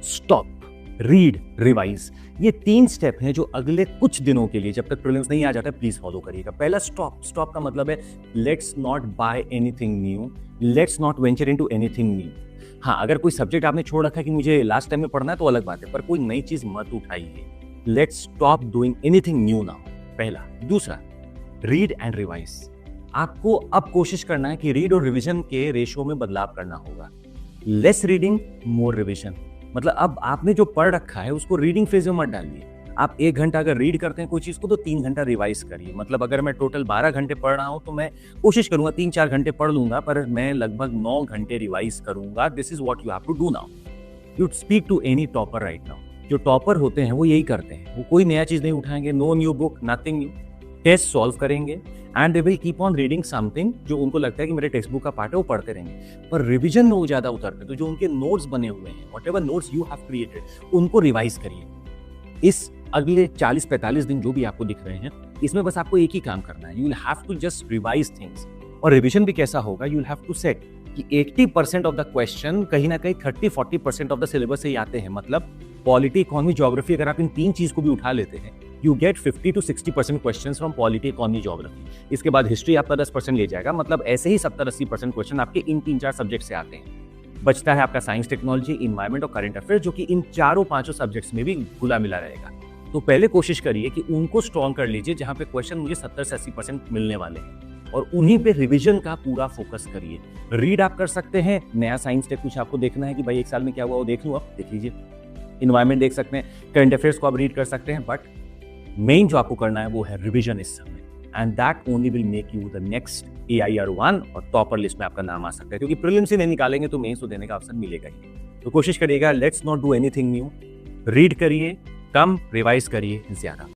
Stop, read, revise. ये 3 step हैं जो अगले कुछ दिनों के लिए, जब तक प्रीलिम्स नहीं आ जाता, प्लीज फॉलो करिएगा। पहला स्टॉप। स्टॉप का मतलब है let's not buy anything new, let's not venture into anything new. हाँ, अगर कोई सब्जेक्ट आपने छोड़ रखा है कि मुझे लास्ट टाइम में पढ़ना है तो अलग बात है, पर कोई नई चीज मत उठाइए। Let's stop doing anything new now, पहला। दूसरा, रीड एंड रिवाइज। आपको अब कोशिश करना है कि रीड और रिवीजन के रेशियो में बदलाव करना होगा। लेस रीडिंग, मोर रिवीजन। मतलब अब आपने जो पढ़ रखा है उसको रीडिंग फेज में मत डालिए। आप 1 घंटा अगर रीड करते हैं कोई चीज को तो 3 घंटा रिवाइज करिए। मतलब अगर मैं टोटल 12 घंटे पढ़ रहा हूं तो मैं कोशिश करूंगा 3-4 घंटे पढ़ लूंगा, पर मैं लगभग 9 घंटे रिवाइज करूंगा। This is what you have to do now. You speak to any topper right now. जो टॉपर होते हैं वो यही करते हैं, वो कोई नया चीज नहीं उठाएंगे, no new book, nothing new. Test solve करेंगे and they will keep on reading something जो उनको लगता है कि मेरे टेक्स्ट बुक का पार्ट है, वो पढ़ते रहेंगे। पर रिवीजन में वो ज्यादा उतरते, तो जो उनके नोट्स बने हुए हैं, whatever notes you have created, उनको रिवाइज करिए। इस अगले 40-45 दिन जो भी आपको दिख रहे हैं, इसमें बस आपको एक ही काम करना है, you will have to just revise things. और रिवीजन भी कैसा होगा, you will have to set कि 80% ऑफ द क्वेश्चन कहीं ना कहीं 30-40% ऑफ द सिलेबस से ही आते हैं। मतलब पॉलिटी, इकोनॉमी, ज्योग्राफी, अगर आप इन 3 चीज को भी उठा लेते हैं, you get 50-60% questions from polity, economy, geography. इसके बाद हिस्ट्री आपका 10% ले जाएगा। मतलब ऐसे ही 70-80% क्वेश्चन आपके इन 3-4 सब्जेक्ट से आते हैं। बचता है आपका साइंस, टेक्नोलॉजी, इन्वायरमेंट और करंट अफेयर्स, जो कि इन 4-5 सब्जेक्ट्स में भी घुला मिला रहेगा। तो पहले कोशिश करिए कि उनको स्ट्रॉन्ग कर लीजिए जहां पे क्वेश्चन मुझे 70 से 80% मिलने वाले हैं, और उन्हीं पे रिवीजन का पूरा फोकस करिए। रीड आप कर सकते हैं, नया साइंस टेक कुछ आपको देखना है कि भाई 1 साल में क्या हुआ वो देख लूँ, आप देख लीजिए। इन्वायरमेंट देख सकते हैं, करंट अफेयर्स को आप रीड कर सकते हैं, बट मेन जो आपको करना है वो है रिवीजन इस समय। And that only will make you the next AIR1 और टॉपर लिस्ट में आपका नाम आ सकता है, क्योंकि प्रीलिम्स से नहीं निकालेंगे तो मेंस को देने का अवसर मिलेगा ही। तो कोशिश करिएगा, let's not do anything new. Read करिए कम, रिवाइज करिए ज्यादा।